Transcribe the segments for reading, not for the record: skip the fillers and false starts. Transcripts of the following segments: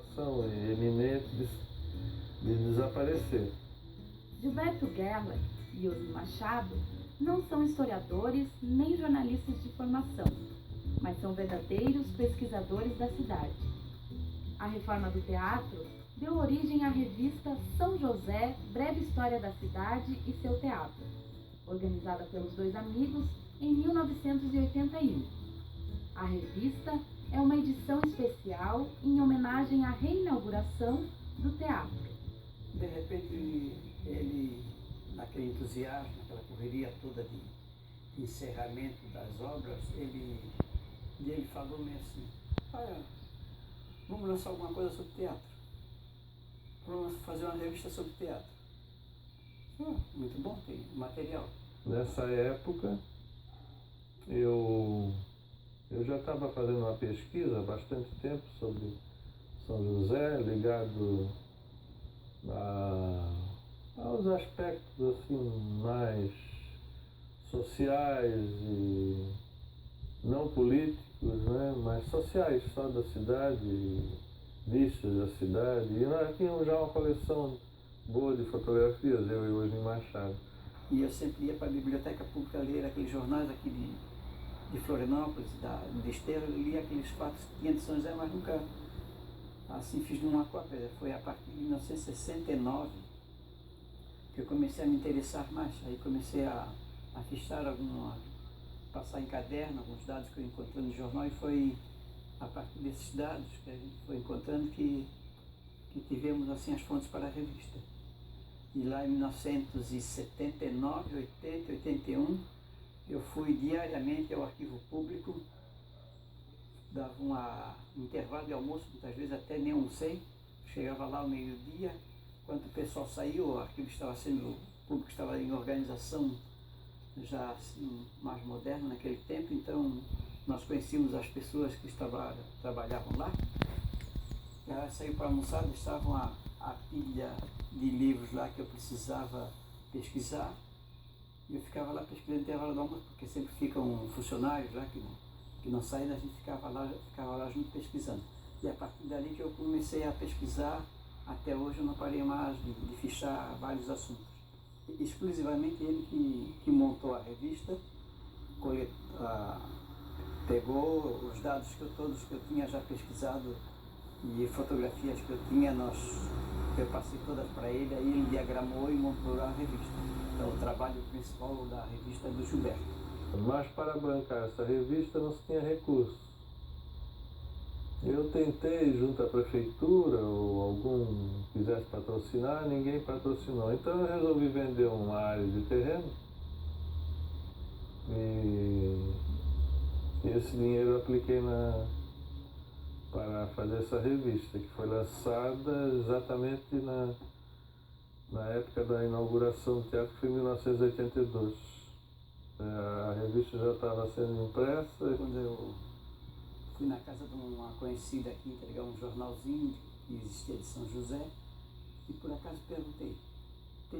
situação iminente de desaparecer. Gilberto Guerra e Osni Machado não são historiadores nem jornalistas de formação, mas são verdadeiros pesquisadores da cidade. A reforma do teatro deu origem à revista São José, Breve História da Cidade e seu Teatro, organizada pelos dois amigos em 1981. A revista é uma edição especial em homenagem à reinauguração do teatro. De repente, ele, naquele entusiasmo, naquela correria toda de encerramento das obras, ele falou-me assim: olha, vamos lançar alguma coisa sobre teatro. Vamos fazer uma revista sobre teatro. Muito bom, tem material. Nessa época, eu já estava fazendo uma pesquisa há bastante tempo sobre São José, ligado aos aspectos assim, mais sociais e não políticos, né, mas sociais só da cidade, vistas da cidade. E nós tínhamos já uma coleção boa de fotografias, eu e Osni Machado. E eu sempre ia para a biblioteca pública ler aqueles jornais aqui de Florianópolis, de Esteira, eu lia aqueles fatos que tinha de São José, mas nunca assim fiz nenhuma cópia. Foi a partir de 1969 que eu comecei a me interessar mais. Aí comecei a fichar passar em caderno alguns dados que eu encontrei no jornal, e foi a partir desses dados que a gente foi encontrando que tivemos assim as fontes para a revista. E lá em 1979, 80, 81, eu fui diariamente ao arquivo público, dava um intervalo de almoço, muitas vezes até nem almocei, chegava lá ao meio-dia, quando o pessoal saiu, o arquivo estava o público estava em organização já assim, mais moderno naquele tempo, então nós conhecíamos as pessoas que trabalhavam lá. Ela saiu para almoçar, estavam a pilha de livros lá que eu precisava pesquisar, e eu ficava lá pesquisando no intervalo do almoço, porque sempre ficam funcionários lá que não saem, a gente ficava lá junto pesquisando. E a partir dali que eu comecei a pesquisar, até hoje eu não parei mais de fichar vários assuntos. Exclusivamente ele que montou a revista, pegou os dados todos que eu tinha já pesquisado e fotografias que eu tinha, eu passei todas para ele, aí ele diagramou e montou a revista. Então o trabalho principal da revista é do Gilberto. Mas para bancar essa revista não se tinha recurso. Eu tentei junto à prefeitura, ou algum quisesse patrocinar, ninguém patrocinou. Então eu resolvi vender uma área de terreno e esse dinheiro eu apliquei para fazer essa revista, que foi lançada exatamente na época da inauguração do teatro, que foi em 1982. A revista já estava sendo impressa. Quando eu fui na casa de uma conhecida aqui entregar um jornalzinho que existia de São José, e por acaso perguntei: o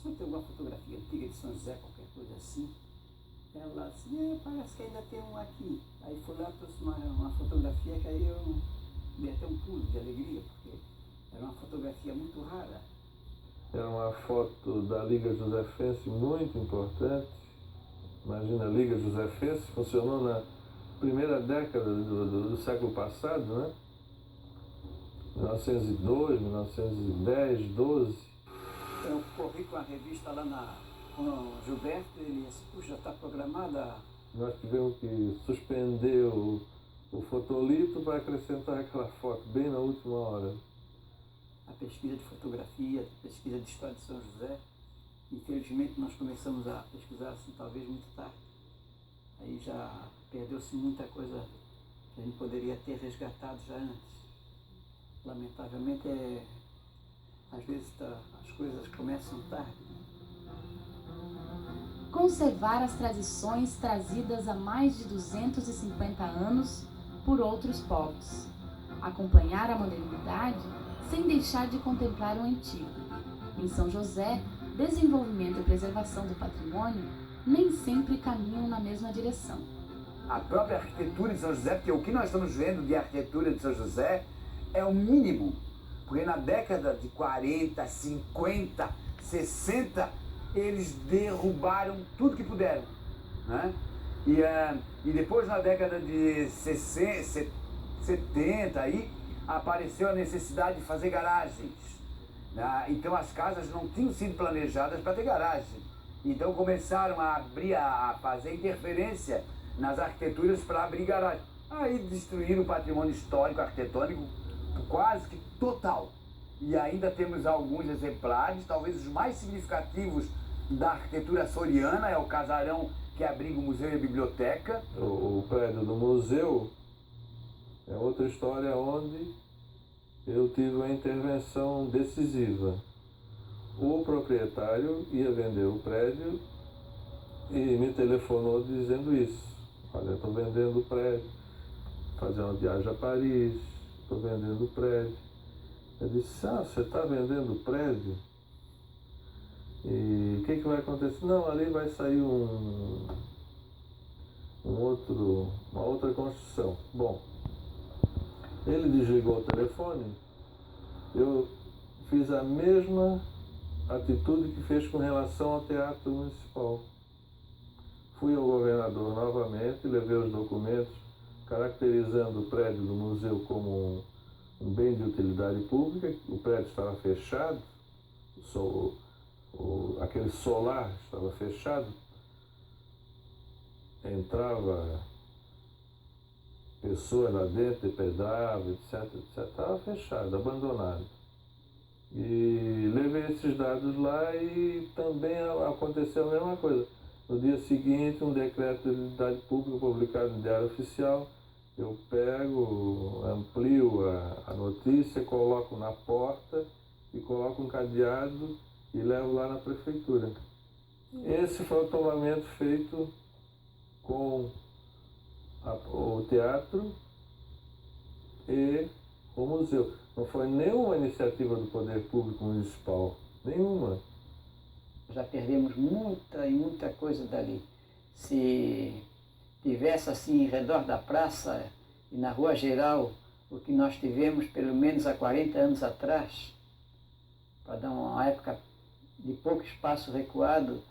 senhor tem alguma fotografia antiga de São José, qualquer coisa assim? Ela disse: parece que ainda tem um aqui. Aí fui lá, trouxe uma fotografia que aí eu dei até um pulo de alegria, porque era uma fotografia muito rara. Era uma foto da Liga Josefense muito importante. Imagina, a Liga Josefense funcionou na primeira década do século passado, né? 1902, 1910, 12. Eu corri com a revista lá com o Gilberto, ele disse: puxa, já está programada. Nós tivemos que suspender o fotolito para acrescentar aquela foto bem na última hora. A pesquisa de fotografia, a pesquisa de história de São José, infelizmente nós começamos a pesquisar assim, talvez muito tarde. Aí já perdeu-se muita coisa que a gente poderia ter resgatado já antes. Lamentavelmente, às vezes as coisas começam tarde. Conservar as tradições trazidas há mais de 250 anos por outros povos. Acompanhar a modernidade sem deixar de contemplar o antigo. Em São José, desenvolvimento e preservação do patrimônio nem sempre caminham na mesma direção. a própria arquitetura de São José, porque o que nós estamos vendo de arquitetura de São José é o mínimo, porque na década de 40, 50, 60, eles derrubaram tudo que puderam, né? E depois, na década de 60, 70, aí, apareceu a necessidade de fazer garagens, né? Então as casas não tinham sido planejadas para ter garagem. Então começaram a fazer interferência nas arquiteturas para abrir garagem. Aí destruíram o patrimônio histórico arquitetônico quase que total. E ainda temos alguns exemplares, talvez os mais significativos da arquitetura soriana, é o casarão que abriga o museu e a biblioteca. O prédio do museu é outra história onde eu tive uma intervenção decisiva. O proprietário ia vender o prédio e me telefonou dizendo isso. Olha, estou vendendo o prédio, fazer uma viagem a Paris, estou vendendo o prédio. Eu disse, você está vendendo o prédio? E o que vai acontecer? Não, ali vai sair uma outra construção. Bom, ele desligou o telefone, eu fiz a mesma atitude que fez com relação ao Teatro Municipal. Fui ao governador novamente, levei os documentos caracterizando o prédio do museu como um bem de utilidade pública. O prédio estava fechado, aquele solar estava fechado, entrava pessoas lá dentro, depredava, etc, estava fechado, abandonado. E levei esses dados lá e também aconteceu a mesma coisa. No dia seguinte, um decreto de utilidade pública publicado no Diário Oficial, eu pego, amplio a notícia, coloco na porta e coloco um cadeado e levo lá na prefeitura. Esse foi o tombamento feito com o teatro e o museu. Não foi nenhuma iniciativa do Poder Público Municipal, nenhuma. Já perdemos muita coisa dali. Se tivesse assim em redor da praça e na Rua Geral o que nós tivemos pelo menos há 40 anos atrás, para dar uma época de pouco espaço recuado,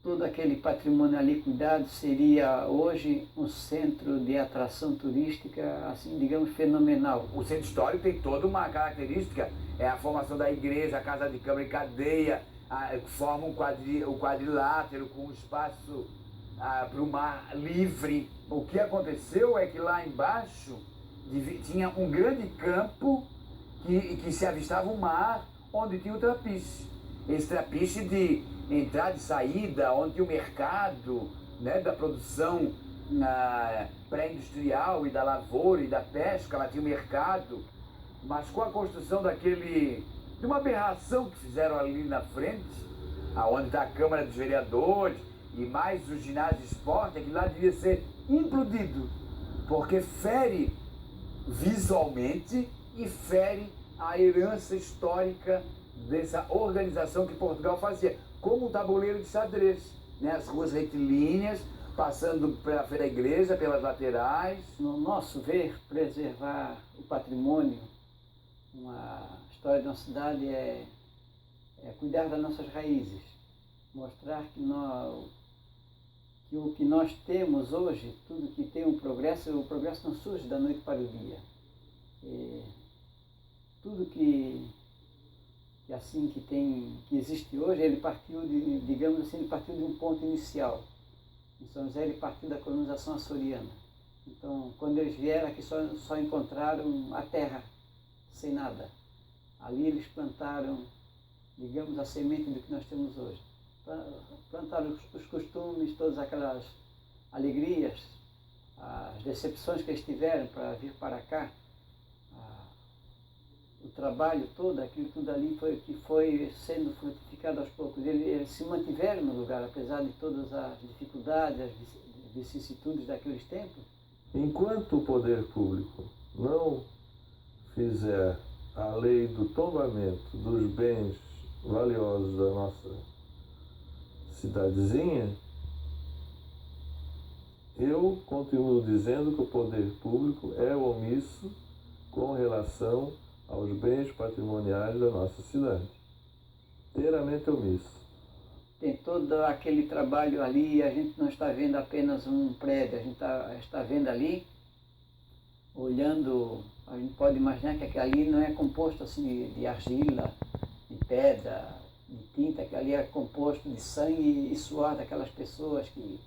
todo aquele patrimônio ali cuidado seria hoje um centro de atração turística, assim, digamos, fenomenal. O centro histórico tem toda uma característica, é a formação da igreja, a casa de câmara e cadeia, forma o quadrilátero com um espaço para o mar livre. O que aconteceu é que lá embaixo tinha um grande campo que se avistava o mar, onde tinha o trapiche. Esse trapiche de entrada e saída, onde tinha o mercado, né, da produção pré-industrial e da lavoura e da pesca, lá tinha o mercado. Mas com a construção de uma aberração que fizeram ali na frente, aonde está a Câmara dos Vereadores e mais o ginásio de esporte, que lá devia ser implodido, porque fere visualmente e fere a herança histórica dessa organização que Portugal fazia, como um tabuleiro de xadrez, né? As ruas retilíneas, passando pela igreja, pelas laterais. No nosso ver, preservar o patrimônio, uma história de uma cidade é cuidar das nossas raízes, mostrar que o que nós temos hoje, tudo que tem o progresso não surge da noite para o dia. Tudo que existe hoje, ele partiu de um ponto inicial. Em São José ele partiu da colonização açoriana. Então, quando eles vieram aqui, só encontraram a terra, sem nada. Ali eles plantaram, digamos, a semente do que nós temos hoje. Plantaram os costumes, todas aquelas alegrias, as decepções que eles tiveram para vir para cá, o trabalho todo, aquilo tudo ali foi sendo frutificado aos poucos. Eles se mantiveram no lugar, apesar de todas as dificuldades, as vicissitudes daqueles tempos. Enquanto o poder público não fizer a lei do tombamento dos bens valiosos da nossa cidadezinha, Eu continuo dizendo que o poder público é omisso com relação aos bens patrimoniais da nossa cidade. Inteiramente omisso. Tem todo aquele trabalho ali e a gente não está vendo apenas um prédio, a gente está vendo ali, olhando, a gente pode imaginar que aquilo ali não é composto assim de argila, de pedra, de tinta, que ali é composto de sangue e suor daquelas pessoas que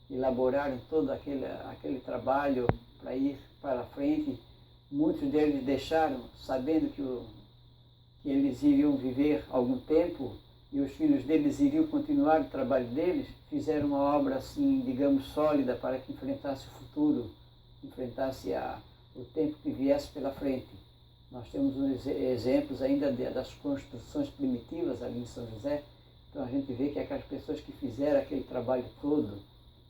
elaboraram todo aquele trabalho para ir para frente. Muitos deles deixaram, sabendo que eles iriam viver algum tempo e os filhos deles iriam continuar o trabalho deles, fizeram uma obra assim, digamos, sólida para que enfrentasse o futuro, enfrentasse o tempo que viesse pela frente. Nós temos uns exemplos ainda das construções primitivas ali em São José, então a gente vê que aquelas pessoas que fizeram aquele trabalho todo,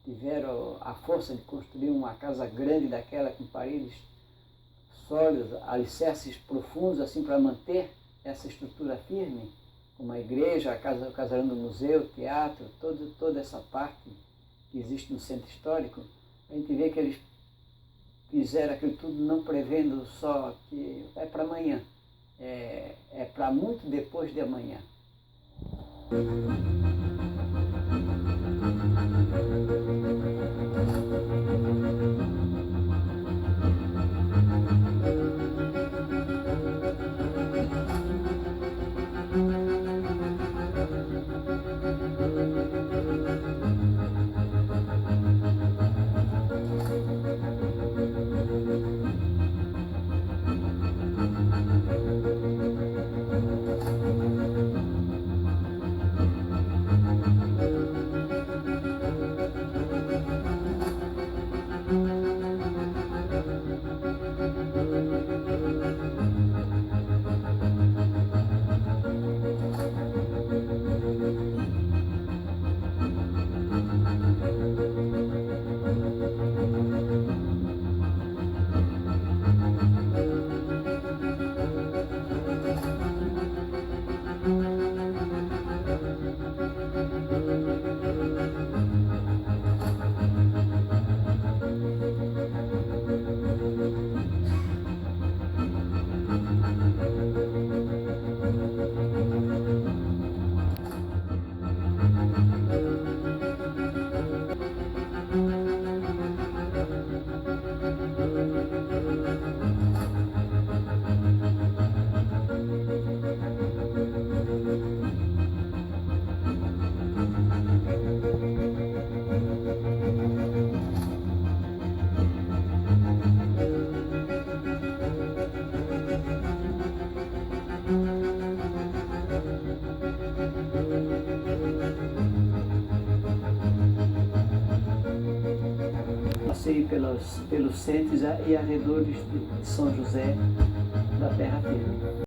tiveram a força de construir uma casa grande daquela com paredes sólidas, alicerces profundos assim para manter essa estrutura firme, como a igreja, o casarão do museu, o teatro, toda essa parte que existe no centro histórico. A gente vê que eles fizeram aquilo tudo não prevendo só que é para amanhã, é para muito depois de amanhã. Passei pelos centros e arredores de São José da Terra Firme.